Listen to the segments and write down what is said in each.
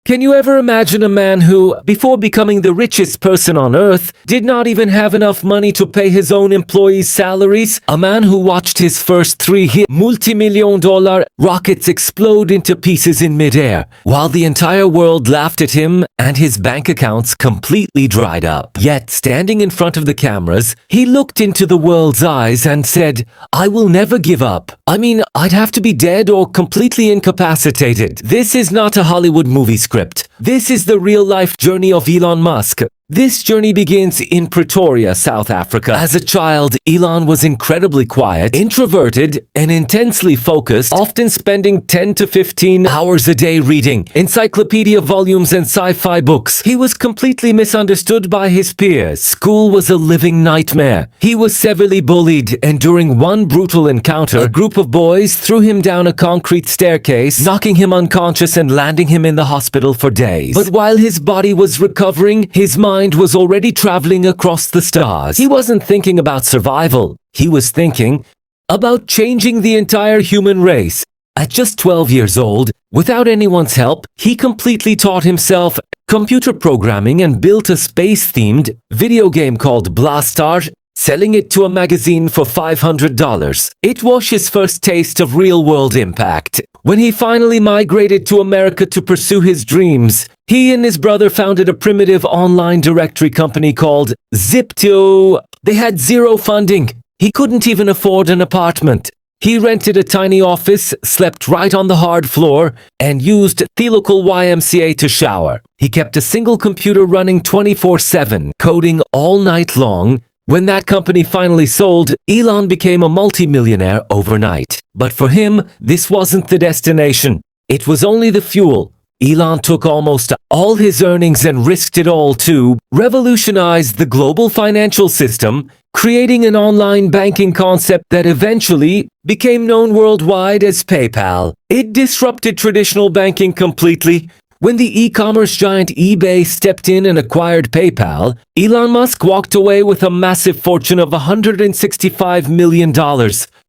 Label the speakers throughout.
Speaker 1: Can you ever imagine a man who, before becoming the richest person on earth, did not even have enough money to pay his own employees' salaries? A man who watched his first three multi-million-dollar rockets explode into pieces in midair, while the entire world laughed at him and his bank accounts completely dried up. Yet, standing in front of the cameras, he looked into the world's eyes and said, "I will never give up. I mean, I'd have to be dead or completely incapacitated." This is not a Hollywood movie script. This is the real-life journey of Elon Musk. This journey begins in Pretoria, South Africa. As a child, Elon was incredibly quiet, introverted, and intensely focused, often spending 10 to 15 hours a day reading encyclopedia volumes and sci-fi books. He was completely misunderstood by his peers. School was a living nightmare. He was severely bullied, and during one brutal encounter, a group of boys threw him down a concrete staircase, knocking him unconscious and landing him in the hospital for days. But while his body was recovering, his mind was already traveling across the stars. He wasn't thinking about survival. He was thinking about changing the entire human race. At just 12 years old, without anyone's help, he completely taught himself computer programming and built a space-themed video game called Blastar, selling it to a magazine for $500. It was his first taste of real-world impact. When he finally migrated to America to pursue his dreams, he and his brother founded a primitive online directory company called Zip2. They had zero funding. He couldn't even afford an apartment. He rented a tiny office, slept right on the hard floor, and used the local YMCA to shower. He kept a single computer running 24/7, coding all night long. When that company finally sold, Elon became a multimillionaire overnight. But for him, this wasn't the destination. It was only the fuel. Elon took almost all his earnings and risked it all to revolutionize the global financial system, creating an online banking concept that eventually became known worldwide as PayPal. It disrupted traditional banking completely. When the e-commerce giant eBay stepped in and acquired PayPal, Elon Musk walked away with a massive fortune of $165 million.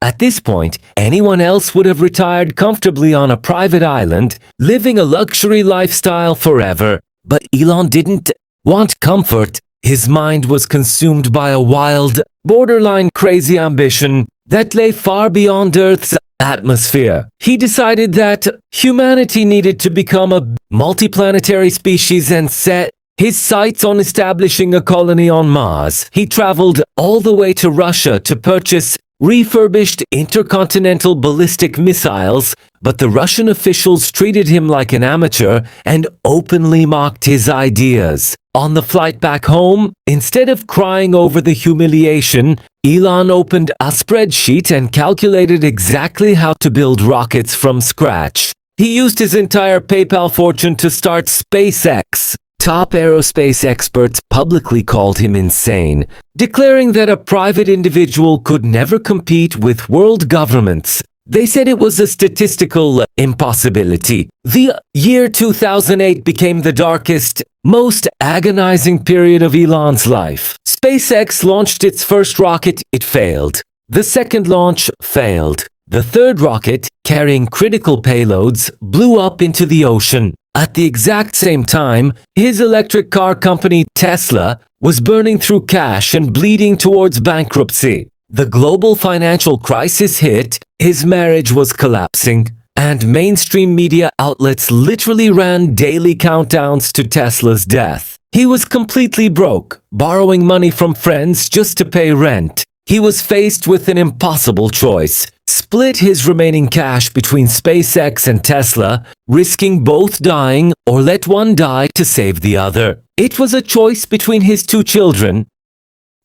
Speaker 1: At this point, anyone else would have retired comfortably on a private island, living a luxury lifestyle forever. But Elon didn't want comfort. His mind was consumed by a wild, borderline crazy ambition that lay far beyond Earth's atmosphere. He decided that humanity needed to become a multiplanetary species and set his sights on establishing a colony on Mars. He traveled all the way to Russia to purchase refurbished intercontinental ballistic missiles, but the Russian officials treated him like an amateur and openly mocked his ideas. On the flight back home, instead of crying over the humiliation, Elon opened a spreadsheet and calculated exactly how to build rockets from scratch. He used his entire PayPal fortune to start SpaceX. Top aerospace experts publicly called him insane, declaring that a private individual could never compete with world governments. They said it was a statistical impossibility. The year 2008 became the darkest, most agonizing period of Elon's life. SpaceX launched its first rocket. It failed. The second launch failed. The third rocket, carrying critical payloads, blew up into the ocean. At the exact same time, his electric car company, Tesla, was burning through cash and bleeding towards bankruptcy. The global financial crisis hit, his marriage was collapsing, and mainstream media outlets literally ran daily countdowns to Tesla's death. He was completely broke, borrowing money from friends just to pay rent. He was faced with an impossible choice: split his remaining cash between SpaceX and Tesla, risking both dying, or let one die to save the other. It was a choice between his two children.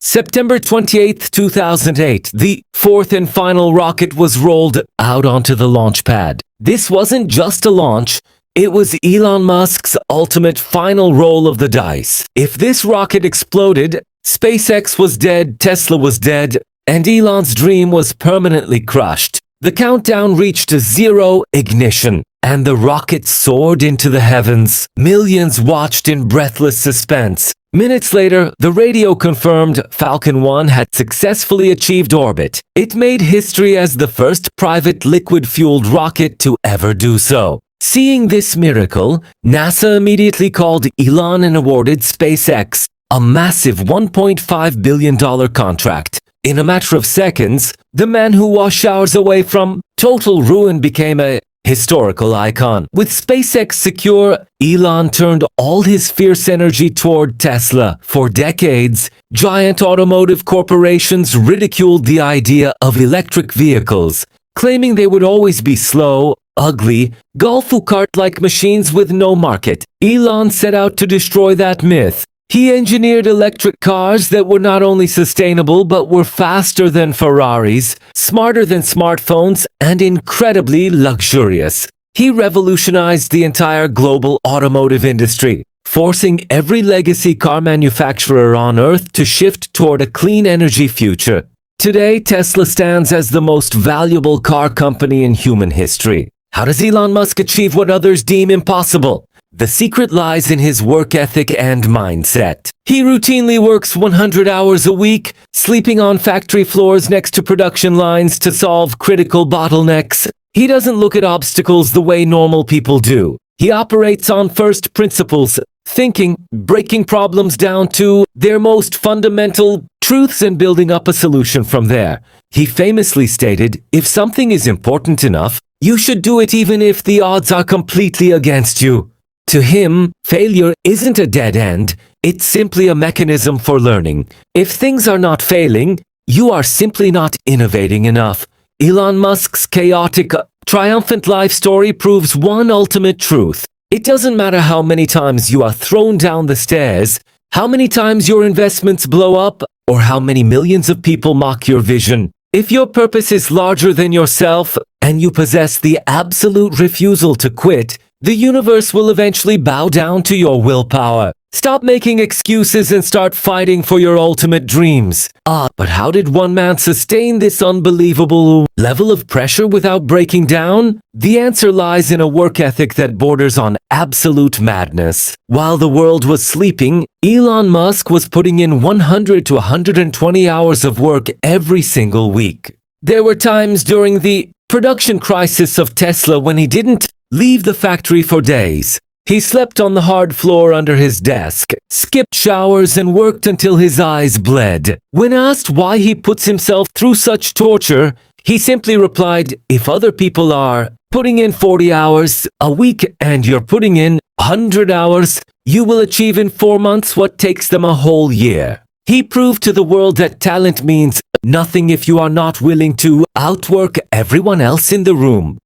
Speaker 1: September 28, 2008, the fourth and final rocket was rolled out onto the launch pad. This wasn't just a launch. It was Elon Musk's ultimate final roll of the dice. If this rocket exploded, SpaceX was dead, Tesla was dead, and Elon's dream was permanently crushed. The countdown reached a zero ignition, and the rocket soared into the heavens. Millions watched in breathless suspense. Minutes later, the radio confirmed Falcon 1 had successfully achieved orbit. It made history as the first private liquid-fueled rocket to ever do so. Seeing this miracle, NASA immediately called Elon and awarded SpaceX a massive $1.5 billion contract. In a matter of seconds, the man who was showers away from total ruin became a historical icon. With SpaceX secure, Elon turned all his fierce energy toward Tesla. For decades, giant automotive corporations ridiculed the idea of electric vehicles, claiming they would always be slow, ugly, golf cart-like machines with no market. Elon set out to destroy that myth. He engineered electric cars that were not only sustainable but were faster than Ferraris, smarter than smartphones, and incredibly luxurious. He revolutionized the entire global automotive industry, forcing every legacy car manufacturer on Earth to shift toward a clean energy future. Today, Tesla stands as the most valuable car company in human history. How does Elon Musk achieve what others deem impossible? The secret lies in his work ethic and mindset. He routinely works 100 hours a week, sleeping on factory floors next to production lines to solve critical bottlenecks. He doesn't look at obstacles the way normal people do. He operates on first principles, thinking, breaking problems down to their most fundamental truths and building up a solution from there. He famously stated, "If something is important enough, you should do it even if the odds are completely against you." To him, failure isn't a dead end, it's simply a mechanism for learning. If things are not failing, you are simply not innovating enough. Elon Musk's chaotic, triumphant life story proves one ultimate truth. It doesn't matter how many times you are thrown down the stairs, how many times your investments blow up, or how many millions of people mock your vision. If your purpose is larger than yourself, and you possess the absolute refusal to quit, the universe will eventually bow down to your willpower. Stop making excuses and start fighting for your ultimate dreams. But how did one man sustain this unbelievable level of pressure without breaking down? The answer lies in a work ethic that borders on absolute madness. While the world was sleeping, Elon Musk was putting in 100 to 120 hours of work every single week. There were times during the production crisis of Tesla when he didn't leave the factory for days. He slept on the hard floor under his desk, skipped showers, and worked until his eyes bled. When asked why he puts himself through such torture, he simply replied, "If other people are putting in 40 hours a week and you're putting in 100 hours, you will achieve in 4 months what takes them a whole year." He proved to the world that talent means nothing if you are not willing to outwork everyone else in the room.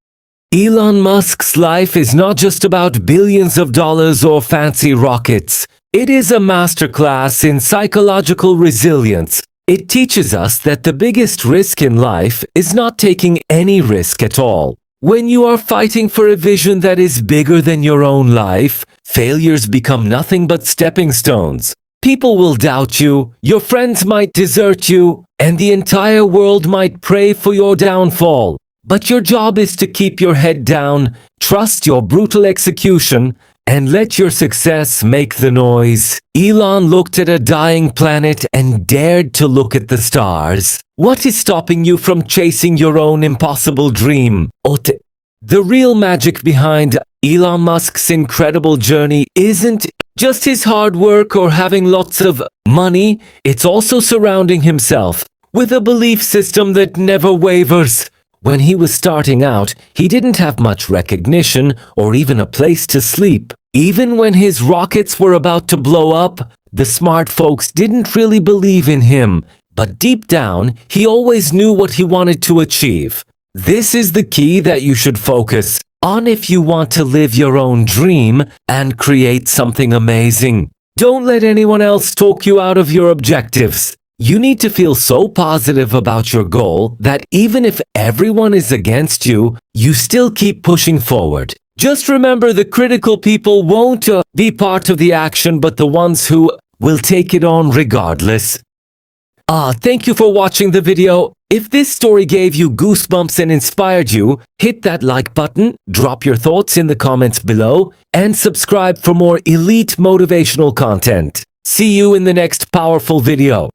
Speaker 1: Elon Musk's life is not just about billions of dollars or fancy rockets. It is a masterclass in psychological resilience. It teaches us that the biggest risk in life is not taking any risk at all. When you are fighting for a vision that is bigger than your own life, failures become nothing but stepping stones. People will doubt you, your friends might desert you, and the entire world might pray for your downfall. But your job is to keep your head down, trust your brutal execution, and let your success make the noise. Elon looked at a dying planet and dared to look at the stars. What is stopping you from chasing your own impossible dream? The real magic behind Elon Musk's incredible journey isn't just his hard work or having lots of money, it's also surrounding himself with a belief system that never wavers. When he was starting out, he didn't have much recognition or even a place to sleep. Even when his rockets were about to blow up, the smart folks didn't really believe in him. But deep down, he always knew what he wanted to achieve. This is the key that you should focus on if you want to live your own dream and create something amazing. Don't let anyone else talk you out of your objectives. You need to feel so positive about your goal that even if everyone is against you, you still keep pushing forward. Just remember, the critical people won't be part of the action, but the ones who will take it on regardless. Thank you for watching the video. If this story gave you goosebumps and inspired you, hit that like button, drop your thoughts in the comments below, and subscribe for more elite motivational content. See you in the next powerful video.